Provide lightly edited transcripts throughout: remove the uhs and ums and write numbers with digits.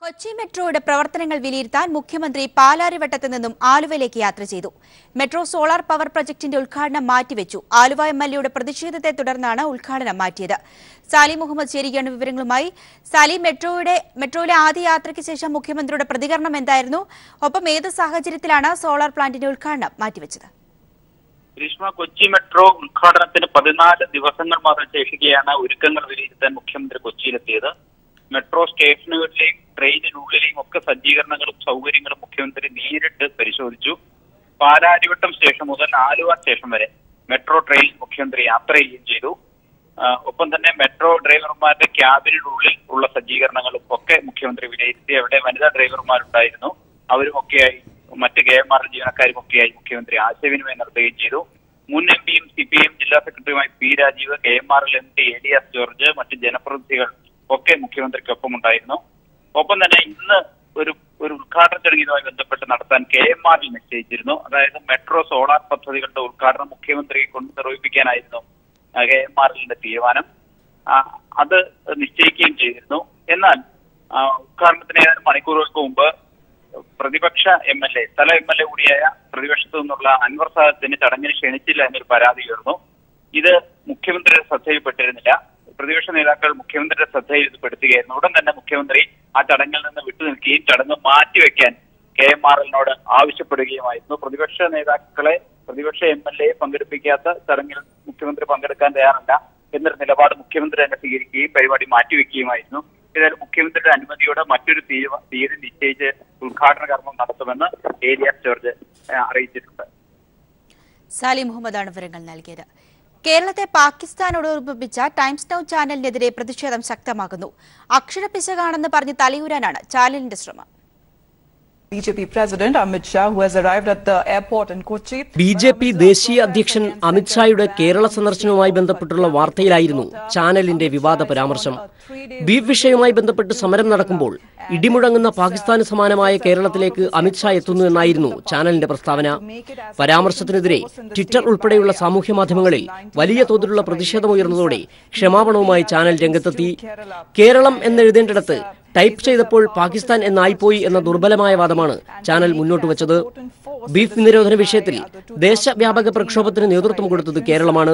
കൊച്ചി മെട്രോയുടെ പ്രവർത്തനങ്ങൾ വിലയിരുത്താൻ മുഖ്യമന്ത്രി പാലാരിവട്ടത്ത് നിന്നും ആലുവയിലേക്ക് യാത്ര ചെയ്തു. മെട്രോ സോളാർ പവർ പ്രൊജക്ടിന്റെ ഉദ്ഘാടനം മാറ്റിവെച്ചു. ആലുവ എംഎൽഎയുടെ പ്രതിഷേധത്തെ തുടർന്നാണ് ഉദ്ഘാടനം മാറ്റിയത്. സാലി മുഹമ്മദ് ചേരുകയാണ് വിവരങ്ങളുമായി. സാലി, മെട്രോയിലെ ആദ്യ യാത്രയ്ക്ക് ശേഷം മുഖ്യമന്ത്രിയുടെ പ്രതികരണം എന്തായിരുന്നു? ഒപ്പം ഏത് സാഹചര്യത്തിലാണ് സോളാർ പ്ലാന്റിന്റെ ഉദ്ഘാടനം മാറ്റിവെച്ചത്? ഗ്രീഷ്മ, കൊച്ചി മെട്രോ ഉദ്ഘാടനത്തിന് 14 ദിവസങ്ങൾ മാത്രം ശേഷിക്കുകയാണ് ഒരുക്കങ്ങൾ വിലയിരുത്താൻ മുഖ്യമന്ത്രി കൊച്ചിയിലെത്തിയത്. മെട്രോ സ്റ്റേഷനുകളിലെയും ട്രെയിനിനുള്ളിലെയും ഒക്കെ സജ്ജീകരണങ്ങളും സൗകര്യങ്ങളും മുഖ്യമന്ത്രി നേരിട്ട് പരിശോധിച്ചു. പാലാരിവട്ടം സ്റ്റേഷൻ മുതൽ ആലുവ സ്റ്റേഷൻ വരെ മെട്രോ ട്രെയിൻ മുഖ്യമന്ത്രി യാത്ര ചെയ്യുകയും ചെയ്തു. ഒപ്പം തന്നെ മെട്രോ ഡ്രൈവർമാരുടെ ക്യാബിനുള്ളിൽ ഉള്ള സജ്ജീകരണങ്ങളും ഒക്കെ മുഖ്യമന്ത്രി വിലയിരുത്തി. അവിടെ വനിതാ ഡ്രൈവർമാരുണ്ടായിരുന്നു. അവരുമൊക്കെയായി മറ്റ് KMR ജീവനക്കാരുമൊക്കെയായി മുഖ്യമന്ത്രി ആശയവിനിമയം നടത്തുകയും ചെയ്തു. മുൻ എംപിയും CPIM ജില്ലാ സെക്രട്ടറിയുമായി P. Rajeev, KMRL MD Elias George, മറ്റ് ജനപ്രതിനിധികൾ ഒക്കെ മുഖ്യമന്ത്രിക്കൊപ്പം ഉണ്ടായിരുന്നു. ഒപ്പം തന്നെ ഇന്ന് ഒരു ഉദ്ഘാടന ചടങ്ങിനുമായി ബന്ധപ്പെട്ട് നടത്താൻ KMRL നിശ്ചയിച്ചിരുന്നു. അതായത് മെട്രോ സോളാർ പദ്ധതികളുടെ ഉദ്ഘാടനം മുഖ്യമന്ത്രിയെ കൊണ്ട് നിർവഹിപ്പിക്കാനായിരുന്നു KMRLന്റെ തീരുമാനം. അത് നിശ്ചയിക്കുകയും ചെയ്തിരുന്നു. എന്നാൽ ഉദ്ഘാടനത്തിന് ഏതാനും മണിക്കൂറുകൾക്ക് മുമ്പ് പ്രതിപക്ഷ MLA, സ്ഥല MLA കൂടിയായ പ്രതിപക്ഷത്തു നിന്നുള്ള അൻവർ സാദത്തിന് ചടങ്ങിന് ക്ഷണിച്ചില്ല എന്നൊരു പരാതി ഉയർന്നു. ഇത് മുഖ്യമന്ത്രിയുടെ ശ്രദ്ധയിൽപ്പെട്ടിരുന്നില്ല. പ്രതിപക്ഷ നേതാക്കൾ മുഖ്യമന്ത്രിയുടെ ശ്രദ്ധയിൽപ്പെടുത്തുകയായിരുന്നു. ഉടൻ തന്നെ മുഖ്യമന്ത്രി ആ ചടങ്ങിൽ നിന്ന് വിട്ടുനിൽക്കുകയും ചടങ്ങ് മാറ്റിവെക്കാൻ KMRLനോട് ആവശ്യപ്പെടുകയുമായിരുന്നു. പ്രതിപക്ഷ MLA പങ്കെടുപ്പിക്കാത്ത ചടങ്ങിൽ മുഖ്യമന്ത്രി പങ്കെടുക്കാൻ തയ്യാറല്ല എന്നൊരു നിലപാട് മുഖ്യമന്ത്രി തന്നെ സ്വീകരിക്കുകയും പരിപാടി മാറ്റിവെക്കുകയുമായിരുന്നു. ഏതായാലും മുഖ്യമന്ത്രിയുടെ അനുമതിയോടെ മറ്റൊരു തീയതി നിശ്ചയിച്ച് ഉദ്ഘാടന കർമ്മം നടത്തുമെന്ന് ഏലിയാസ് ജോർജ് അറിയിച്ചിട്ടുണ്ട്. സാലി മുഹമ്മദാണ് വിവരങ്ങൾ നൽകിയത്. കേരളത്തെ പാകിസ്ഥാനോട് ഉപമിച്ച ടൈംസ് നൗ ചാനലിനെതിരെ പ്രതിഷേധം ശക്തമാകുന്നു. അക്ഷരപ്പിശകാണെന്ന് പറഞ്ഞ് തലയൂരാനാണ് ചാനലിന്റെ ശ്രമം. BJP President Amit Shah, who has arrived at the airport in Kochi. BJP ദേശീയ അധ്യക്ഷൻ അമിത് ഷായുടെ കേരള സന്ദർശനവുമായി ബന്ധപ്പെട്ടുള്ള വാർത്തയിലായിരുന്നു ചാനലിന്റെ വിവാദ പരാമർശം. ബീഫ് വിഷയവുമായി ബന്ധപ്പെട്ട് സമരം നടക്കുമ്പോൾ ഇടിമുഴങ്ങുന്ന പാകിസ്ഥാന് സമാനമായ കേരളത്തിലേക്ക് അമിത് ഷാ എത്തുന്നു എന്നായിരുന്നു ചാനലിന്റെ പ്രസ്താവന. പരാമർശത്തിനെതിരെ ട്വിറ്റർ ഉൾപ്പെടെയുള്ള സാമൂഹ്യ മാധ്യമങ്ങളിൽ വലിയ തോതിലുള്ള പ്രതിഷേധമുയർന്നതോടെ ക്ഷമാപണവുമായി ചാനൽ രംഗത്തെത്തി. കേരളം എന്നെഴുതേണ്ടിടത്ത് ടൈപ്പ് ചെയ്തപ്പോൾ പാകിസ്ഥാൻ എന്നായിപ്പോയി എന്ന ദുർബലമായ വാദമാണ് ചാനൽ മുന്നോട്ട് വച്ചത്. ബീഫ് നിരോധന വിഷയത്തിൽ ദേശവ്യാപക പ്രക്ഷോഭത്തിന് നേതൃത്വം കൊടുത്തത് കേരളമാണ്.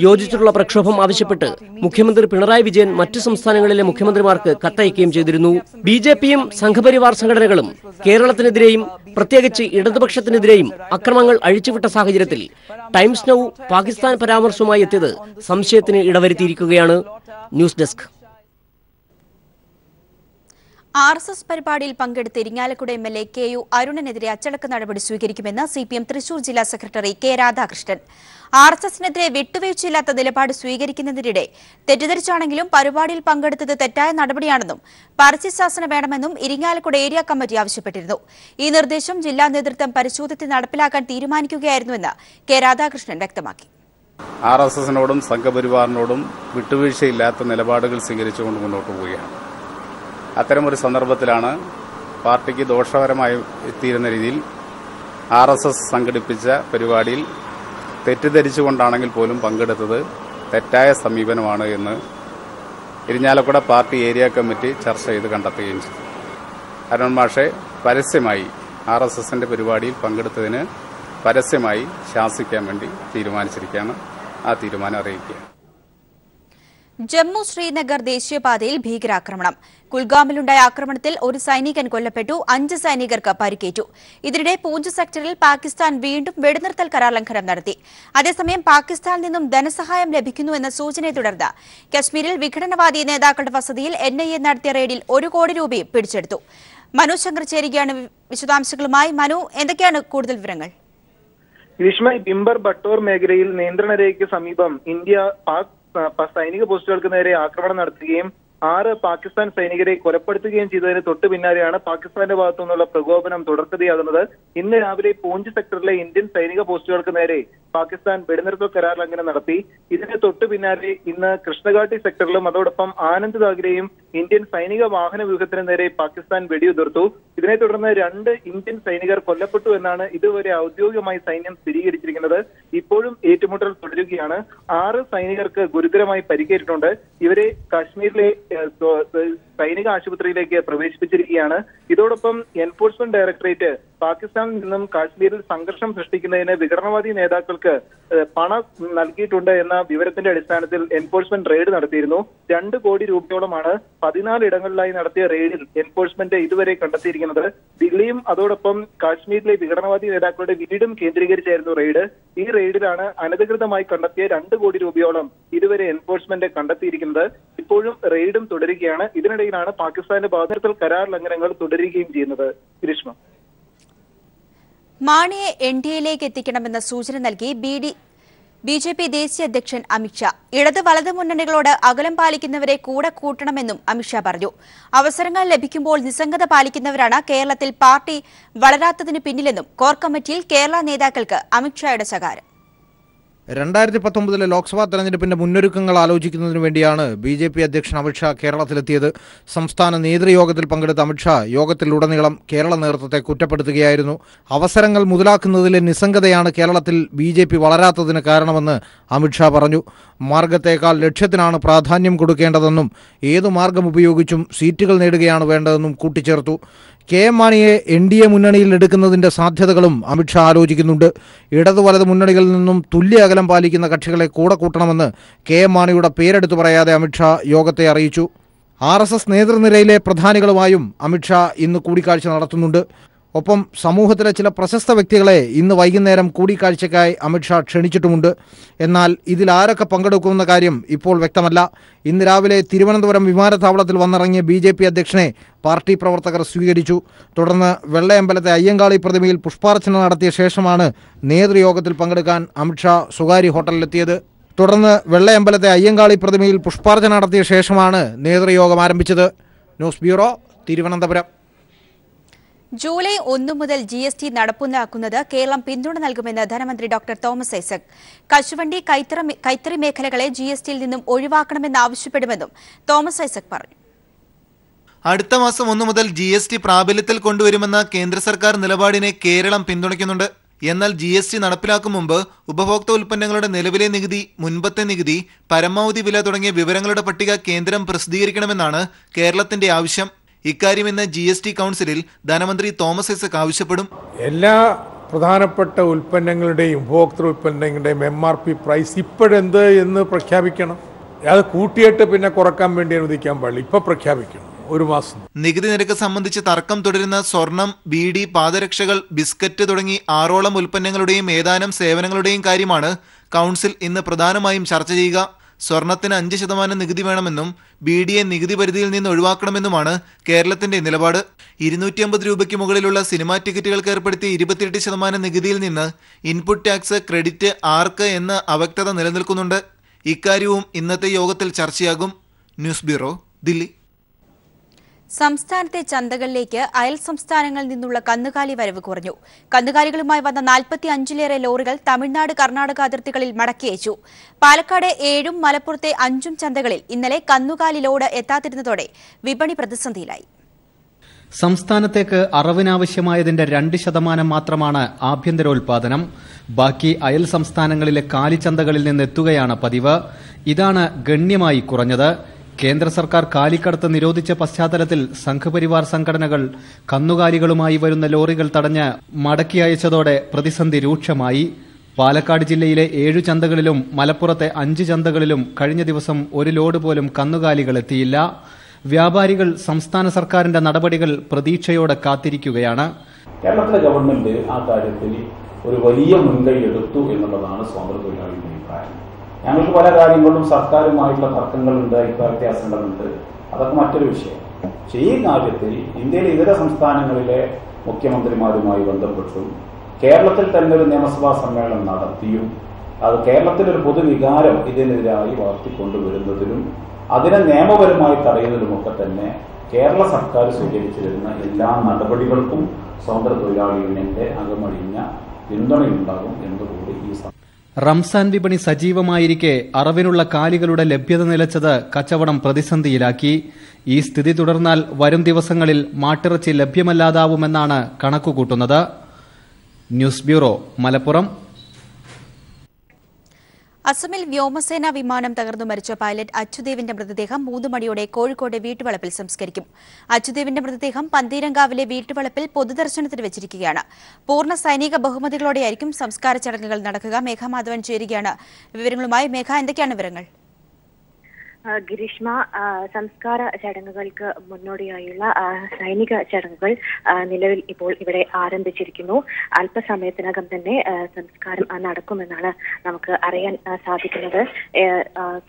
യോജിച്ചിട്ടുള്ള പ്രക്ഷോഭം ആവശ്യപ്പെട്ട് മുഖ്യമന്ത്രി പിണറായി വിജയൻ മറ്റ് സംസ്ഥാനങ്ങളിലെ മുഖ്യമന്ത്രിമാർക്ക് കത്തയക്കുകയും ചെയ്തിരുന്നു. BJPയും സംഘപരിവാർ സംഘടനകളും കേരളത്തിനെതിരെയും പ്രത്യേകിച്ച് ഇടതുപക്ഷത്തിനെതിരെയും അക്രമങ്ങൾ അഴിച്ചുവിട്ട സാഹചര്യത്തിൽ ടൈംസ് നൗ പാകിസ്ഥാൻ പരാമർശവുമായി എത്തിയത് സംശയത്തിന് ഇടവരുത്തിയിരിക്കുകയാണ്. News desk. RSS പരിപാടിയിൽ പങ്കെടുത്ത് ഇരിങ്ങാലക്കുട MLA KU അരുണിനെതിരെ അച്ചടക്ക നടപടി സ്വീകരിക്കുമെന്ന് CPM തൃശൂർ ജില്ലാ സെക്രട്ടറി K. രാധാകൃഷ്ണൻ. RSSനെതിരെ വിട്ടുവീഴ്ചയില്ലാത്ത നിലപാട് സ്വീകരിക്കുന്നതിനിടെ തെറ്റിദ്ധരിച്ചാണെങ്കിലും പരിപാടിയിൽ പങ്കെടുത്തത് തെറ്റായ നടപടിയാണെന്നും പരസ്യശാസന വേണമെന്നും ഇരിങ്ങാലക്കുട ഏരിയ കമ്മിറ്റി ആവശ്യപ്പെട്ടിരുന്നു. ഈ നിർദ്ദേശം ജില്ലാ നേതൃത്വം പരിശോധിച്ച് നടപ്പിലാക്കാൻ തീരുമാനിക്കുകയായിരുന്നുവെന്ന് K. രാധാകൃഷ്ണൻ വ്യക്തമാക്കി. RSSനോടും സംഘപരിവാറിനോടും വിട്ടുവീഴ്ചയില്ലാത്ത നിലപാടുകൾ സ്വീകരിച്ചുകൊണ്ട് മുന്നോട്ട് പോവുകയാണ്. അത്തരമൊരു സന്ദർഭത്തിലാണ് പാർട്ടിക്ക് ദോഷകരമായി എത്തിയിരുന്ന രീതിയിൽ RSS സംഘടിപ്പിച്ച പരിപാടിയിൽ തെറ്റിദ്ധരിച്ചുകൊണ്ടാണെങ്കിൽ പോലും പങ്കെടുത്തത് തെറ്റായ സമീപനമാണ് എന്ന് ഇരിഞ്ഞാലക്കുട പാർട്ടി ഏരിയ കമ്മിറ്റി ചർച്ച ചെയ്ത് കണ്ടെത്തുകയും ചെയ്തു. അരുൺ മാഷെ പരസ്യമായി RSSന്റെ പരിപാടിയിൽ പങ്കെടുത്തതിന് പരസ്യമായി ശാസിക്കാൻ വേണ്ടി തീരുമാനിച്ചിരിക്കുകയാണ്. ആ തീരുമാനം അറിയിക്കുകയാണ്. ജമ്മു ശ്രീനഗർ ദേശീയപാതയിൽ ഭീകരാക്രമണം. കുൽഗാമിലുണ്ടായ ആക്രമണത്തിൽ ഒരു സൈനികൻ കൊല്ലപ്പെട്ടു, 5 സൈനികർക്ക് പരിക്കേറ്റു. ഇതിനിടെ പൂഞ്ച് സെക്ടറിൽ പാകിസ്ഥാൻ വീണ്ടും വെടിനിർത്തൽ കരാർ ലംഘനം നടത്തി. അതേസമയം പാകിസ്ഥാനിൽ നിന്നും ധനസഹായം ലഭിക്കുന്നുവെന്ന സൂചനയെ തുടർന്ന് കശ്മീരിൽ വിഘടനവാദി നേതാക്കളുടെ വസതിയിൽ NIA നടത്തിയ റെയ്ഡിൽ 1 കോടി രൂപയും പിടിച്ചെടുത്തു. മനു ശങ്കർ ചേരുകയാണ് വിശദാംശങ്ങളുമായി. മനു, എന്തൊക്കെയാണ് കൂടുതൽ വിവരങ്ങൾ? ഗ്രീഷ്മ, ബിംബർ ബട്ടോർ മേഖലയിൽ നിയന്ത്രണ രേഖയ്ക്ക് സമീപം ഇന്ത്യ സൈനിക പോസ്റ്റുകൾക്ക് നേരെ ആക്രമണം നടത്തുകയും 6 പാകിസ്ഥാൻ സൈനികരെ കൊലപ്പെടുത്തുകയും ചെയ്തതിന് തൊട്ടു പിന്നാലെയാണ് പാകിസ്ഥാന്റെ ഭാഗത്തു നിന്നുള്ള പ്രകോപനം തുടർക്കഥയാകുന്നത്. ഇന്ന് രാവിലെ പൂഞ്ച് സെക്ടറിലെ ഇന്ത്യൻ സൈനിക പോസ്റ്റുകൾക്ക് നേരെ പാകിസ്ഥാൻ വെടിനിർത്തൽ കരാർ ലംഘനം നടത്തി. ഇതിന് തൊട്ടു പിന്നാലെ ഇന്ന് കൃഷ്ണഘാട്ടി സെക്ടറിലും അതോടൊപ്പം ആനന്ദ് ദാഗിലെയും ഇന്ത്യൻ സൈനിക വാഹന വ്യൂഹത്തിന് നേരെ പാകിസ്ഥാൻ വെടിയുതിർത്തു. ഇതിനെ തുടർന്ന് 2 ഇന്ത്യൻ സൈനികർ കൊല്ലപ്പെട്ടു എന്നാണ് ഇതുവരെ ഔദ്യോഗികമായി സൈന്യം സ്ഥിരീകരിച്ചിരിക്കുന്നത്. ഇപ്പോഴും ഏറ്റുമുട്ടൽ തുടരുകയാണ്. 6 സൈനികർക്ക് ഗുരുതരമായി പരിക്കേറ്റിട്ടുണ്ട്. ഇവരെ കാശ്മീരിലെ സൈനിക ആശുപത്രിയിലേക്ക് പ്രവേശിപ്പിച്ചിരിക്കുകയാണ്. ഇതോടൊപ്പം എൻഫോഴ്സ്മെന്റ് ഡയറക്ടറേറ്റ് പാകിസ്ഥാനിൽ നിന്നും കാശ്മീരിൽ സംഘർഷം സൃഷ്ടിക്കുന്നതിന് വിഘടനവാദി നേതാക്കൾക്ക് പണം നൽകിയിട്ടുണ്ട് എന്ന വിവരത്തിന്റെ അടിസ്ഥാനത്തിൽ എൻഫോഴ്സ്മെന്റ് റെയ്ഡ് നടത്തിയിരുന്നു. 2 കോടി രൂപയോളമാണ് 14 ഇടങ്ങളിലായി നടത്തിയ റെയ്ഡിൽ എൻഫോഴ്സ്മെന്റ് ഇതുവരെ കണ്ടെത്തിയിരിക്കുന്നത്. ദില്ലിയും അതോടൊപ്പം കാശ്മീരിലെ വിഘടനവാദി നേതാക്കളുടെ വീടും കേന്ദ്രീകരിച്ചായിരുന്നു റെയ്ഡ്. ഈ റെയ്ഡിലാണ് അനധികൃതമായി കണ്ടെത്തിയ 2 കോടി രൂപയോളം ഇതുവരെ എൻഫോഴ്സ്മെന്റ് കണ്ടെത്തിയിരിക്കുന്നത്. ഇപ്പോഴും റെയ്ഡും തുടരുകയാണ്. ഇതിനിടയിലാണ് പാകിസ്ഥാന്റെ ഭാഗത്തിൽ കരാർ ലംഘനങ്ങൾ തുടരുകയും ചെയ്യുന്നത്. ഗ്രീഷ്മ, മാണിയെ എൻഡിഎയിലേക്ക് എത്തിക്കണമെന്ന സൂചന നൽകി ബിജെപി ദേശീയ അധ്യക്ഷൻ അമിത്ഷാ ഇടത് വലത് മുന്നണികളോട് അകലം പാലിക്കുന്നവരെ കൂടെ കൂട്ടണമെന്നും അമിത്ഷാ പറഞ്ഞു. അവസരങ്ങൾ ലഭിക്കുമ്പോൾ നിസ്സംഗത പാലിക്കുന്നവരാണ് കേരളത്തിൽ പാർട്ടി വളരാത്തതിന് പിന്നിലെന്നും കോർ കമ്മിറ്റിയിൽ കേരള നേതാക്കൾക്ക് അമിത്ഷായുടെ ശകാരം. 2019 ലോക്സഭാ തെരഞ്ഞെടുപ്പിന്റെ മുന്നൊരുക്കങ്ങൾ ആലോചിക്കുന്നതിനു വേണ്ടിയാണ് ബി.ജെ.പി. അധ്യക്ഷൻ അമിത്ഷാ കേരളത്തിലെത്തിയത്. സംസ്ഥാന നേതൃയോഗത്തിൽ പങ്കെടുത്ത അമിത്ഷാ യോഗത്തിലുടനീളം കേരള നേതൃത്വത്തെ കുറ്റപ്പെടുത്തുകയായിരുന്നു. അവസരങ്ങൾ മുതലാക്കുന്നതിലെ നിസ്സംഗതയാണ് കേരളത്തിൽ ബി.ജെ.പി. വളരാത്തതിന് കാരണമെന്ന് അമിത്ഷാ പറഞ്ഞു. മാർഗത്തേക്കാൾ ലക്ഷ്യത്തിനാണ് പ്രാധാന്യം കൊടുക്കേണ്ടതെന്നും ഏതു മാർഗം ഉപയോഗിച്ചും സീറ്റുകൾ നേടുകയാണ് വേണ്ടതെന്നും കൂട്ടിച്ചേർത്തു. കെ.എം. മാണിയെ എൻ.ഡി.എ മുന്നണിയിൽ എടുക്കുന്നതിന്റെ സാധ്യതകളും അമിത്ഷാ ആലോചിക്കുന്നുണ്ട്. ഇടതു വലത് മുന്നണികളിൽ നിന്നും തുല്യ അകലം പാലിക്കുന്ന കക്ഷികളെ കൂടെ കൂട്ടണമെന്ന് കെ.എം. മാണിയുടെ പേരെടുത്തു പറയാതെ അമിത്ഷാ യോഗത്തെ അറിയിച്ചു. RSS നേതൃനിരയിലെ പ്രധാനികളുമായും അമിത്ഷാ ഇന്ന് കൂടിക്കാഴ്ച നടത്തുന്നുണ്ട്. ഒപ്പം സമൂഹത്തിലെ ചില പ്രശസ്ത വ്യക്തികളെ ഇന്ന് വൈകുന്നേരം കൂടിക്കാഴ്ചയ്ക്കായി അമിത്ഷാ ക്ഷണിച്ചിട്ടുമുണ്ട്. എന്നാൽ ഇതിൽ ആരൊക്കെ പങ്കെടുക്കുമെന്ന കാര്യം ഇപ്പോൾ വ്യക്തമല്ല. ഇന്ന് രാവിലെ തിരുവനന്തപുരം വിമാനത്താവളത്തിൽ വന്നിറങ്ങിയ ബി.ജെ.പി. അധ്യക്ഷനെ പാർട്ടി പ്രവർത്തകർ സ്വീകരിച്ചു. തുടർന്ന് വെള്ളയമ്പലത്തെ അയ്യങ്കാളി പ്രതിമയിൽ പുഷ്പാർച്ചന നടത്തിയ ശേഷമാണ് നേതൃയോഗത്തിൽ പങ്കെടുക്കാൻ അമിത്ഷാ സ്വകാര്യ ഹോട്ടലിലെത്തിയത്. നേതൃയോഗം ആരംഭിച്ചത്. News bureau, Thiruvananthapuram. ജൂലൈ 1 മുതൽ GST നടപ്പിലാക്കുന്നത് കേരളം പിന്തുണ നൽകുമെന്ന് ധനമന്ത്രി ഡോക്ടർ തോമസ് ഐസക്. കശുവണ്ടി, കൈത്തറി മേഖലകളെ GSTയിൽ നിന്നും ഒഴിവാക്കണമെന്ന് ആവശ്യപ്പെടുമെന്നും തോമസ് ഐസക് പറഞ്ഞു. അടുത്ത മാസം 1 മുതൽ GST പ്രാബല്യത്തിൽ കൊണ്ടുവരുമെന്ന കേന്ദ്ര സർക്കാർ നിലപാടിനെ കേരളം പിന്തുണയ്ക്കുന്നുണ്ട്. എന്നാൽ GST നടപ്പിലാക്കും മുമ്പ് ഉപഭോക്തൃ ഉൽപ്പന്നങ്ങളുടെ നിലവിലെ നികുതി, മുൻപത്തെ നികുതി, പരമാവധി വില തുടങ്ങിയ വിവരങ്ങളുടെ പട്ടിക കേന്ദ്രം പ്രസിദ്ധീകരിക്കണമെന്നാണ് കേരളത്തിന്റെ ആവശ്യം. ഇക്കാര്യം ഇന്ന് GST കൗൺസിലിൽ ധനമന്ത്രി തോമസ് ഐസക് ആവശ്യപ്പെടും. എല്ലാ പ്രധാനപ്പെട്ട ഉൽപ്പന്നങ്ങളുടെയും ഉപഭോക്തൃ ഉൽപ്പന്നങ്ങളുടെയും MRP പ്രൈസ് ഇപ്പോഴെന്ത് എന്ന് പ്രഖ്യാപിക്കണം. അത് കൂട്ടിയിട്ട് പിന്നെ കുറക്കാൻ വേണ്ടി അനുവദിക്കാൻ പാടില്ല. ഇപ്പൊ പ്രഖ്യാപിക്കണം. 1 മാസം. നികുതി നിരക്ക് സംബന്ധിച്ച് തർക്കം തുടരുന്ന സ്വർണം, ബീഡി, പാദരക്ഷകൾ, ബിസ്ക്കറ്റ് തുടങ്ങി 6ഓളം ഉൽപ്പന്നങ്ങളുടെയും ഏതാനും സേവനങ്ങളുടെയും കാര്യമാണ് കൗൺസിൽ ഇന്ന് പ്രധാനമായും ചർച്ച ചെയ്യുക. സ്വർണത്തിന് 5% നികുതി വേണമെന്നും ബീഡിയെ നികുതി പരിധിയിൽ നിന്ന് ഒഴിവാക്കണമെന്നുമാണ് കേരളത്തിന്റെ നിലപാട്. 250 രൂപയ്ക്ക് മുകളിലുള്ള സിനിമാ ടിക്കറ്റുകൾക്ക് ഏർപ്പെടുത്തിയ 28% നികുതിയിൽ നിന്ന് ഇൻപുട്ട് ടാക്സ് ക്രെഡിറ്റ് ആർക്ക് എന്ന അവ്യക്തത നിലനിൽക്കുന്നുണ്ട്. ഇക്കാര്യവും ഇന്നത്തെ യോഗത്തിൽ ചർച്ചയാകും. News bureau, Delhi. സംസ്ഥാനത്തെ ചന്തകളിലേക്ക് അയൽ സംസ്ഥാനങ്ങളിൽ നിന്നുള്ള കന്നുകാലി വരവ് കുറഞ്ഞു. കന്നുകാലികളുമായി വന്ന 45ലേറെ ലോറികൾ തമിഴ്നാട്, കർണാടക അതിർത്തികളിൽ മടക്കി അയച്ചു. പാലക്കാട് 7ഉം മലപ്പുറത്തെ 5ഉം ചന്തകളിൽ ഇന്നലെ കന്നുകാലി ലോഡ് എത്താതിരുന്നതോടെ വിപണി പ്രതിസന്ധിയിലായി. സംസ്ഥാനത്തേക്ക് അറവിനാവശ്യമായതിന്റെ 2% മാത്രമാണ് ആഭ്യന്തരോൽപാദനം. ബാക്കി അയൽ സംസ്ഥാനങ്ങളിലെ കാലിച്ചന്തകളിൽ നിന്നെത്തുകയാണ് പതിവ്. ഇതാണ് ഗണ്യമായി കുറഞ്ഞത്. കേന്ദ്ര സർക്കാർ കാലിക്കടത്ത് നിരോധിച്ച പശ്ചാത്തലത്തിൽ സംഘപരിവാർ സംഘടനകൾ കന്നുകാലികളുമായി വരുന്ന ലോറികൾ തടഞ്ഞ് മടക്കി അയച്ചതോടെ പ്രതിസന്ധി രൂക്ഷമായി. പാലക്കാട് ജില്ലയിലെ 7 ചന്തകളിലും മലപ്പുറത്തെ 5 ചന്തകളിലും കഴിഞ്ഞ ദിവസം 1 ലോഡ് പോലും കന്നുകാലികൾ എത്തിയില്ല. വ്യാപാരികൾ സംസ്ഥാന സർക്കാരിന്റെ നടപടികൾ പ്രതീക്ഷയോടെ കാത്തിരിക്കുകയാണ്. കേരളത്തിലെ ഗവൺമെന്റ് ആ കാര്യത്തിൽ ഒരു വലിയ മുൻകൈ എടുത്തു എന്നുള്ളതാണ് സ്വാതന്ത്ര്യ തൊഴിലാളികളുടെ അഭിപ്രായം. ഞങ്ങൾക്ക് പല കാര്യങ്ങളിലും സർക്കാരുമായിട്ടുള്ള തർക്കങ്ങളുണ്ട്, അഭിപ്രായ വ്യത്യാസങ്ങളുണ്ട്, അതൊക്കെ മറ്റൊരു വിഷയം. പക്ഷേ ഈ കാര്യത്തിൽ ഇന്ത്യയിലെ ഇതര സംസ്ഥാനങ്ങളിലെ മുഖ്യമന്ത്രിമാരുമായി ബന്ധപ്പെട്ടും കേരളത്തിൽ തന്നെ ഒരു നിയമസഭാ സമ്മേളനം നടത്തിയും അത് കേരളത്തിലൊരു പൊതുവികാരം ഇതിനെതിരായി വളർത്തിക്കൊണ്ടുവരുന്നതിനും അതിനെ നിയമപരമായി തടയുന്നതിനുമൊക്കെ തന്നെ കേരള സർക്കാർ സ്വീകരിച്ചു വരുന്ന എല്ലാ നടപടികൾക്കും സ്വാതന്ത്ര്യ തൊഴിലാളി യൂണിയന്റെ അകമഴിഞ്ഞ പിന്തുണയുണ്ടാകും എന്നുകൂടി ഈ റംസാൻ വിപണി സജീവമായിരിക്കെ അറവിനുള്ള കാലികളുടെ ലഭ്യത നിലച്ചത് കച്ചവടം പ്രതിസന്ധിയിലാക്കി. ഈ സ്ഥിതി തുടർന്നാൽ വരും ദിവസങ്ങളിൽ മാട്ടിറച്ചി ലഭ്യമല്ലാതാവുമെന്നാണ് കണക്കുകൂട്ടുന്നത്. News bureau, Malappuram. അസമിൽ വ്യോമസേനാ വിമാനം തകർന്നു മരിച്ച പൈലറ്റ് അച്യുദേവിന്റെ മൃതദേഹം 3 മണിയോടെ കോഴിക്കോട് വീട്ടുവളപ്പിൽ സംസ്കരിക്കും. അച്യുദേവിന്റെ മൃതദേഹം പന്തീരങ്കാവിലെ വീട്ടുവളപ്പിൽ പൊതുദർശനത്തിന് വെച്ചിരിക്കുകയാണ്. പൂർണ്ണ സൈനിക ബഹുമതികളോടെയായിരിക്കും സംസ്കാര ചടങ്ങുകൾ നടക്കുക. മേഘ മാധവൻ ചേരുകയാണ് വിവരങ്ങളുമായി. മേഘ, എന്തൊക്കെയാണ് വിവരങ്ങൾ? ഗിരീഷ്മ, സംസ്കാര ചടങ്ങുകൾക്ക് മുന്നോടിയായുള്ള സൈനിക ചടങ്ങുകൾ നിലവിൽ ഇപ്പോൾ ഇവിടെ ആരംഭിച്ചിരിക്കുന്നു. അല്പസമയത്തിനകം തന്നെ സംസ്കാരം നടക്കുമെന്നാണ് നമുക്ക് അറിയാൻ സാധിക്കുന്നത്.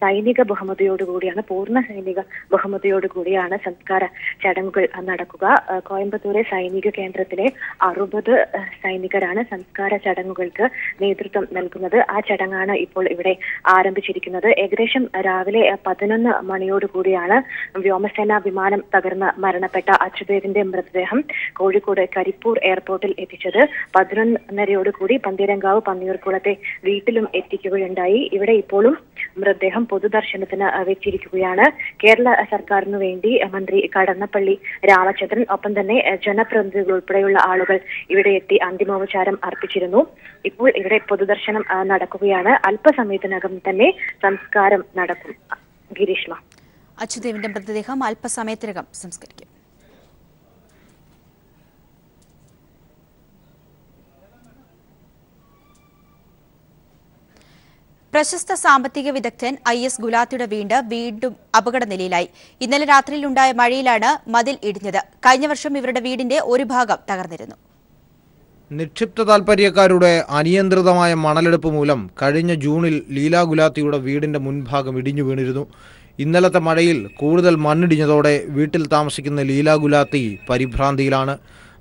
സൈനിക ബഹുമതിയോടുകൂടിയാണ്, പൂർണ്ണ സൈനിക ബഹുമതിയോടുകൂടിയാണ് സംസ്കാര ചടങ്ങുകൾ നടക്കുക. കോയമ്പത്തൂരെ സൈനിക കേന്ദ്രത്തിലെ 60 സൈനികരാണ് സംസ്കാര ചടങ്ങുകൾക്ക് നേതൃത്വം നൽകുന്നത്. ആ ചടങ്ങാണ് ഇപ്പോൾ ഇവിടെ ആരംഭിച്ചിരിക്കുന്നത്. ഏകദേശം രാവിലെ 11 മണിയോടുകൂടിയാണ് വ്യോമസേനാ വിമാനം തകർന്ന് മരണപ്പെട്ട അച്യുദേവിന്റെ മൃതദേഹം കോഴിക്കോട് കരിപ്പൂർ എയർപോർട്ടിൽ എത്തിച്ചത്. 11:30 പന്തീരങ്കാവ് പന്നിയൂർക്കുളത്തെ വീട്ടിലും എത്തിക്കുകയുണ്ടായി. ഇവിടെ ഇപ്പോഴും മൃതദേഹം പൊതുദർശനത്തിന് വെച്ചിരിക്കുകയാണ്. കേരള സർക്കാരിനു വേണ്ടി മന്ത്രി കടന്നപ്പള്ളി രാമചന്ദ്രൻ, ഒപ്പം തന്നെ ജനപ്രതിനിധികൾ ഉൾപ്പെടെയുള്ള ആളുകൾ ഇവിടെ എത്തി അന്തിമോപചാരം അർപ്പിച്ചിരുന്നു. ഇപ്പോൾ ഇവിടെ പൊതുദർശനം നടക്കുകയാണ്. അല്പസമയത്തിനകം തന്നെ സംസ്കാരം നടക്കും. ഗിരീഷ്മ, അച്യുദേവിന്റെ മൃതദേഹം അല്പസമയത്തിനകം സംസ്കരിക്കും. പ്രശസ്ത സാമ്പത്തിക വിദഗ്ധൻ IS ഗുലാത്തിയുടെ വീണ്ടും അപകടനിലയിലായി. ഇന്നലെ രാത്രിയിലുണ്ടായ മഴയിലാണ് മതിൽ ഇടിഞ്ഞത്. കഴിഞ്ഞ വർഷം ഇവരുടെ വീടിന്റെ ഒരു ഭാഗം തകർന്നിരുന്നു. നിക്ഷിപ്ത താൽപര്യക്കാരുടെ അനിയന്ത്രിതമായ മണലെടുപ്പ് മൂലം കഴിഞ്ഞ ജൂണിൽ ലീല ഗുലാത്തിയുടെ വീടിന്റെ മുൻഭാഗം ഇടിഞ്ഞു വീണിരുന്നു. ഇന്നലത്തെ മഴയിൽ കൂടുതൽ മണ്ണിടിഞ്ഞതോടെ വീട്ടിൽ താമസിക്കുന്ന ലീല ഗുലാത്തി പരിഭ്രാന്തിയിലാണ്.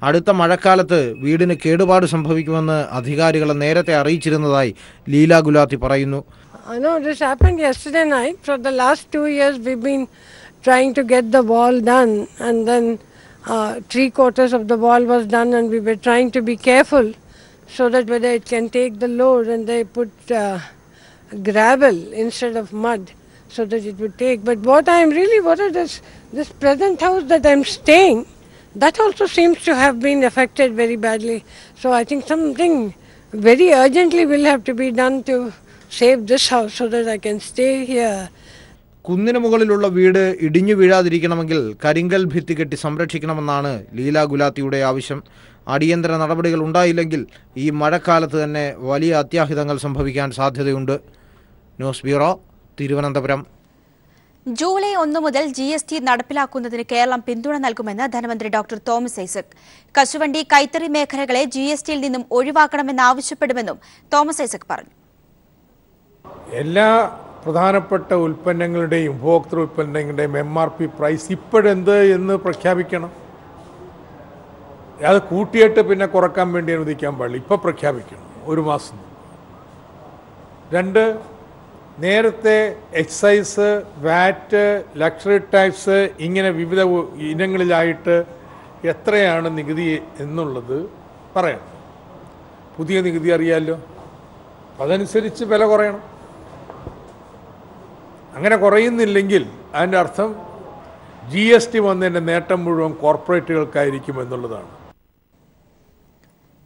അടുത്ത മഴക്കാലത്ത് വീടിന് കേടുപാട് സംഭവിക്കുമെന്ന് അധികാരികളെ നേരത്തെ അറിയിച്ചിരുന്നതായി ലീല ഗുലാത്തി പറയുന്നു. I know this happened yesterday night. For the last 2 years we've been trying to get the wall done, and then 3/4 of the wall was done, and we were trying to be careful so that whether it can take the load, and they put gravel instead of mud so that it would take. But what is this present house that I'm staying, that also seems to have been affected very badly. So I think something very urgently will have to be done to save this house so that I can stay here. കുന്നിന് മുകളിലുള്ള വീട് ഇടിഞ്ഞു വീഴാതിരിക്കണമെങ്കിൽ കരിങ്കൽ ഭിത്തി കെട്ടി സംരക്ഷിക്കണമെന്നാണ് ലീല ഗുലാത്തിയുടെ ആവശ്യം. അടിയന്തര നടപടികൾ ഉണ്ടായില്ലെങ്കിൽ ഈ മഴക്കാലത്ത് തന്നെ വലിയ അത്യാഹിതങ്ങൾ സംഭവിക്കാൻ സാധ്യതയുണ്ട്. News bureau, Thiruvananthapuram. ജൂലൈ 1 മുതൽ GST നടപ്പിലാക്കുന്നതിന് കേരളം പിന്തുണ നൽകുമെന്ന് ധനമന്ത്രി ഡോക്ടർ തോമസ് ഐസക്. കശുവണ്ടി, കൈത്തറി മേഖലകളെ GSTയിൽ നിന്നും ഒഴിവാക്കണമെന്നാവശ്യപ്പെടുമെന്നും തോമസ് ഐസക് പറഞ്ഞു. എല്ലാ പ്രധാനപ്പെട്ട ഉൽപ്പന്നങ്ങളുടെയും ഉപഭോക്തൃ ഉൽപ്പന്നങ്ങളുടെയും MRP പ്രൈസ് ഇപ്പോഴെന്ത് എന്ന് പ്രഖ്യാപിക്കണം. അത് കൂട്ടിയിട്ട് പിന്നെ കുറക്കാൻ വേണ്ടി അനുവദിക്കാൻ പാടില്ല. ഇപ്പോൾ പ്രഖ്യാപിക്കണം, ഒരു മാസം. 2, നേരത്തെ എക്സൈസ്, VAT, ലക്ഷറി ടാക്സ് ഇങ്ങനെ വിവിധ ഇനങ്ങളിലായിട്ട് എത്രയാണ് നികുതി എന്നുള്ളത് പറയണം. പുതിയ നികുതി അറിയാമല്ലോ, അതനുസരിച്ച് വില കുറയണം. അങ്ങനെ കുറയുന്നില്ലെങ്കിൽ അതിൻ്റെ അർത്ഥം GST വന്നതിൻ്റെ നേട്ടം മുഴുവൻ കോർപ്പറേറ്റുകൾക്കായിരിക്കും എന്നുള്ളതാണ്.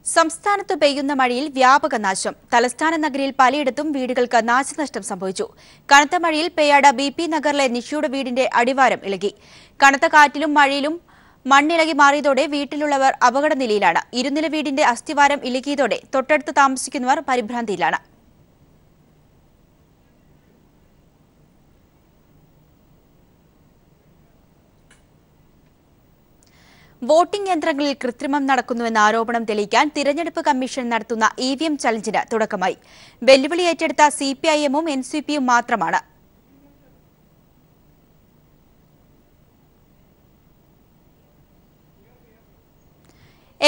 സംസ്ഥാനത്ത് പെയ്യുന്ന മഴയിൽ വ്യാപക നാശം. തലസ്ഥാന നഗരിയിൽ പലയിടത്തും വീടുകൾക്ക് നാശനഷ്ടം സംഭവിച്ചു. കനത്ത മഴയിൽ പേയാട് BP നഗറിലെ നിഷിയുടെ വീടിന്റെ അടിവാരം ഇളകി. കനത്ത കാറ്റിലും മഴയിലും മണ്ണിളകി മാറിയതോടെ വീട്ടിലുള്ളവർ അപകടനിലയിലാണ്. ഇരുനില വീടിന്റെ അസ്ഥിവാരം ഇളകിയതോടെ തൊട്ടടുത്ത് താമസിക്കുന്നവർ പരിഭ്രാന്തിയിലാണ്. വോട്ടിംഗ് യന്ത്രങ്ങളിൽ കൃത്രിമം നടക്കുന്നുവെന്ന ആരോപണം തെളിയിക്കാൻ തിരഞ്ഞെടുപ്പ് കമ്മീഷൻ നടത്തുന്ന EVM ചലഞ്ചിന് തുടക്കമായി. വെല്ലുവിളി ഏറ്റെടുത്ത CPIM-ഉം NCP-യും മാത്രമാണ്.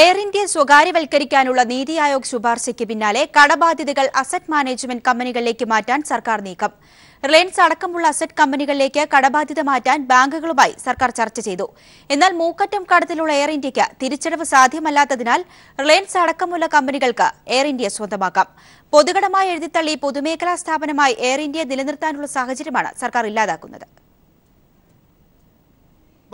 എയർ ഇന്ത്യ സ്വകാര്യവൽക്കരിക്കാനുള്ള നീതി ആയോഗ് ശുപാർശയ്ക്ക് പിന്നാലെ കടബാധ്യതകൾ അസറ്റ് മാനേജ്മെന്റ് കമ്പനികളിലേക്ക് മാറ്റാൻ സർക്കാർ നീക്കം. റിലയൻസ് അടക്കമുള്ള അസറ്റ് കമ്പനികളിലേക്ക് കടബാധ്യത മാറ്റാൻ ബാങ്കുകളുമായി സർക്കാർ ചർച്ച ചെയ്തു. എന്നാൽ മൂക്കറ്റം കടത്തിലുള്ള എയർ ഇന്ത്യയ്ക്ക് തിരിച്ചടവ് സാധ്യമല്ലാത്തതിനാൽ റിലയൻസ് അടക്കമുള്ള കമ്പനികൾക്ക് എയർ ഇന്ത്യ സ്വന്തമാക്കാം. പൊതുകടമായി എഴുതിത്തള്ളി പൊതുമേഖലാ സ്ഥാപനമായി എയർ ഇന്ത്യ നിലനിർത്താനുള്ള സാഹചര്യമാണ് സർക്കാർ ഇല്ലാതാക്കുന്നത്.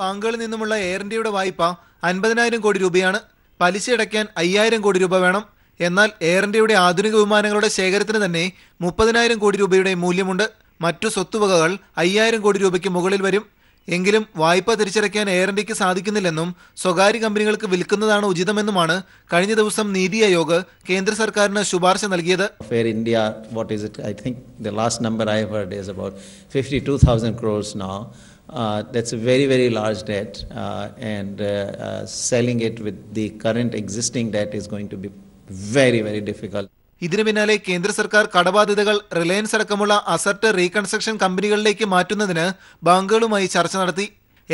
ബാങ്കുകളിൽ നിന്നുമുള്ള എയർ ഇന്ത്യയുടെ വായ്പ 50,000 കോടി രൂപയാണ്. പലിശ അടയ്ക്കാൻ 5,000 കോടി രൂപ വേണം. എന്നാൽ എയർ ഇന്ത്യയുടെ ആധുനിക വിമാനങ്ങളുടെ ശേഖരത്തിന് തന്നെ 30,000 കോടി രൂപയുടെ മൂല്യമുണ്ട്. മറ്റു സ്വത്തുവകകൾ 5,000 കോടി രൂപയ്ക്ക് മുകളിൽ വരും. എങ്കിലും വായ്പ തിരിച്ചടയ്ക്കാൻ എയർ ഇന്ത്യക്ക് സാധിക്കുന്നില്ലെന്നും സ്വകാര്യ കമ്പനികൾക്ക് വിൽക്കുന്നതാണ് ഉചിതമെന്നുമാണ് കഴിഞ്ഞ ദിവസം നീതി ആയോഗ് കേന്ദ്ര സർക്കാരിന് ശുപാർശ നൽകിയത്. Air India, what is it? I think the last number I heard is about 52,000 crores now. That's a very, very large debt, and selling it with the current existing debt is going to be very, very difficult. ഇതിനു പിന്നാലെ കേന്ദ്ര സർക്കാർ കടബാധ്യതകൾ Reliance അടക്കമുള്ള asset reconstruction കമ്പനികളിലേക്ക് മാറ്റുന്നതിന് ബാങ്കുകളുമായി ചർച്ച നടത്തി.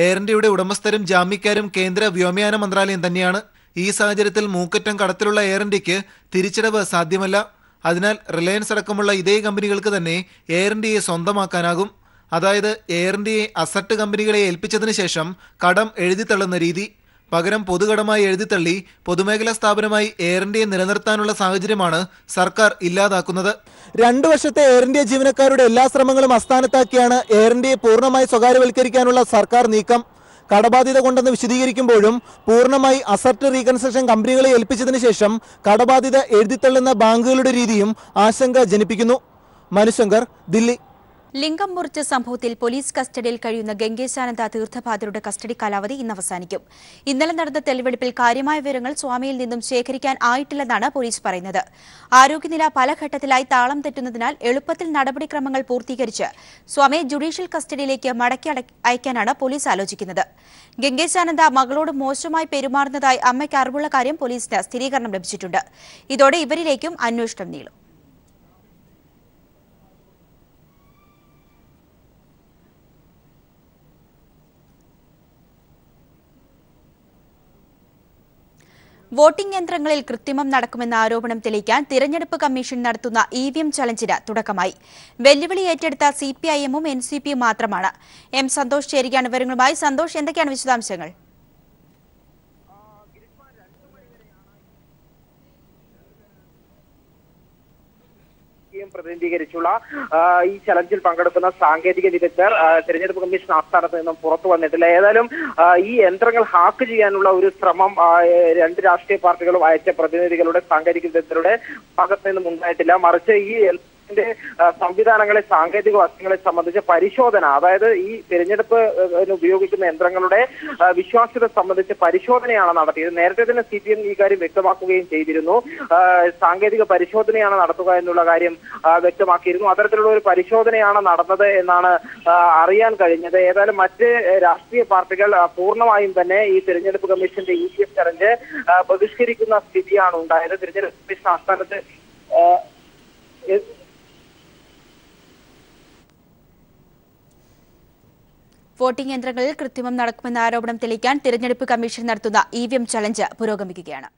Air ഇന്ത്യയുടെ ഉടമസ്ഥരും ജാമ്യക്കാരും കേന്ദ്ര വ്യോമയാന മന്ത്രാലയം തന്നെയാണ്. ഈ സാഹചര്യത്തിൽ മൂക്കറ്റം കടത്തിലുള്ള എയർ ഇന്ത്യക്ക് തിരിച്ചടവ് സാധ്യമല്ല. അതിനാൽ റിലയൻസ് അടക്കമുള്ള ഇതേ കമ്പനികൾക്ക് തന്നെ എയർ ഇന്ത്യയെ സ്വന്തമാക്കാനാകും. അതായത് എയർ ഇന്ത്യയെ അസറ്റ് കമ്പനികളെ ഏൽപ്പിച്ചതിന് ശേഷം കടം എഴുതിത്തള്ളുന്ന രീതി. പകരം പൊതുകടമായി എഴുതിത്തള്ളി പൊതുമേഖലാ സ്ഥാപനമായി എയർ ഇന്ത്യയെ നിലനിർത്താനുള്ള സാഹചര്യമാണ് സർക്കാർ ഇല്ലാതാക്കുന്നത്. 2 വർഷത്തെ എയർ ഇന്ത്യ ജീവനക്കാരുടെ എല്ലാ ശ്രമങ്ങളും അസ്ഥാനത്താക്കിയാണ് എയർ ഇന്ത്യയെ പൂർണ്ണമായി സ്വകാര്യവൽക്കരിക്കാനുള്ള സർക്കാർ നീക്കം. കടബാധ്യത കൊണ്ടെന്ന് വിശദീകരിക്കുമ്പോഴും പൂർണ്ണമായി അസറ്റ് റീകൺസ്ട്രക്ഷൻ കമ്പനികളെ ഏൽപ്പിച്ചതിന് ശേഷം കടബാധ്യത എഴുതിത്തള്ളുന്ന ബാങ്കുകളുടെ രീതിയും ആശങ്ക ജനിപ്പിക്കുന്നു. മനുശങ്കർ, ദില്ലി. ലിംഗം മുറിച്ച സംഭവത്തിൽ പോലീസ് കസ്റ്റഡിയിൽ കഴിയുന്ന ഗംഗേശാനന്ദ തീർത്ഥപാദരുടെ കസ്റ്റഡി കാലാവധി ഇന്ന് അവസാനിക്കും. ഇന്നലെ നടന്ന തെളിവെടുപ്പിൽ കാര്യമായ വിവരങ്ങൾ സ്വാമിയിൽ നിന്നും ശേഖരിക്കാൻ ആയിട്ടില്ലെന്നാണ് പോലീസ് പറയുന്നത്. ആരോഗ്യനില പല ഘട്ടത്തിലായി താളം തെറ്റുന്നതിനാൽ എളുപ്പത്തിൽ നടപടിക്രമങ്ങൾ പൂർത്തീകരിച്ച് സ്വാമിയെ ജുഡീഷ്യൽ കസ്റ്റഡിയിലേക്ക് മടക്കി അയക്കാനാണ് പോലീസ് ആലോചിക്കുന്നത്. ഗംഗേശാനന്ദ മകളോട് മോശമായി പെരുമാറുന്നതായി അമ്മയ്ക്ക് അറിവുള്ള കാര്യം പോലീസിന് സ്ഥിരീകരണം ലഭിച്ചിട്ടുണ്ട്. ഇതോടെ ഇവരിലേക്കും അന്വേഷണം നീളും. വോട്ടിംഗ് യന്ത്രങ്ങളിൽ കൃത്രിമം നടക്കുമെന്ന ആരോപണം തെളിയിക്കാൻ തിരഞ്ഞെടുപ്പ് കമ്മീഷൻ നടത്തുന്ന ഇവിഎം ചലഞ്ചിന് തുടക്കമായി. വെല്ലുവിളി ഏറ്റെടുത്ത സിപിഐഎമ്മും എൻസിപിയും മാത്രമാണ്. എം സന്തോഷ് ചേരുകയാണ് വിവരങ്ങളുമായി. സന്തോഷ്, എന്തൊക്കെയാണ് വിശദാംശങ്ങൾ? പ്രതിനിധീകരിച്ചുള്ള ഈ ചലഞ്ചിൽ പങ്കെടുക്കുന്ന സാങ്കേതിക വിദഗ്ധർ തെരഞ്ഞെടുപ്പ് കമ്മീഷൻ ആസ്ഥാനത്ത് നിന്നും പുറത്തു വന്നിട്ടില്ല. ഏതായാലും ഈ യന്ത്രങ്ങൾ ഹാക്ക് ചെയ്യാനുള്ള ഒരു ശ്രമം 2 രാഷ്ട്രീയ പാർട്ടികളും അയച്ച പ്രതിനിധികളുടെ സാങ്കേതിക വിദഗ്ധരുടെ ഭാഗത്ത് നിന്നും ഉണ്ടായിട്ടില്ല. മറിച്ച് ഈ സംവിധാനങ്ങളെ, സാങ്കേതിക വസ്തുക്കളെ സംബന്ധിച്ച പരിശോധന, അതായത് ഈ തിരഞ്ഞെടുപ്പ് ഉപയോഗിക്കുന്ന യന്ത്രങ്ങളുടെ വിശ്വാസ്യത സംബന്ധിച്ച പരിശോധനയാണ് നടത്തിയത്. നേരത്തെ തന്നെ CPM ഈ കാര്യം വ്യക്തമാക്കുകയും ചെയ്തിരുന്നു. സാങ്കേതിക പരിശോധനയാണ് നടത്തുക എന്നുള്ള കാര്യം വ്യക്തമാക്കിയിരുന്നു. അത്തരത്തിലുള്ള ഒരു പരിശോധനയാണ് നടന്നത് എന്നാണ് അറിയാൻ കഴിഞ്ഞത്. ഏതായാലും മറ്റ് രാഷ്ട്രീയ പാർട്ടികൾ പൂർണ്ണമായും തന്നെ ഈ തിരഞ്ഞെടുപ്പ് കമ്മീഷന്റെ EVM ചലഞ്ച് ബഹിഷ്കരിക്കുന്ന സ്ഥിതിയാണ് ഉണ്ടായത്. തിരഞ്ഞെടുപ്പ് കമ്മീഷൻ ആസ്ഥാനത്ത് വോട്ടിംഗ് യന്ത്രങ്ങളിൽ കൃത്രിമം നടക്കുമെന്ന ആരോപണം തെളിയിക്കാൻ തിരഞ്ഞെടുപ്പ് കമ്മീഷൻ നടത്തുന്ന ഇവിഎം ചലഞ്ച് പുരോഗമിക്കുകയാണ്.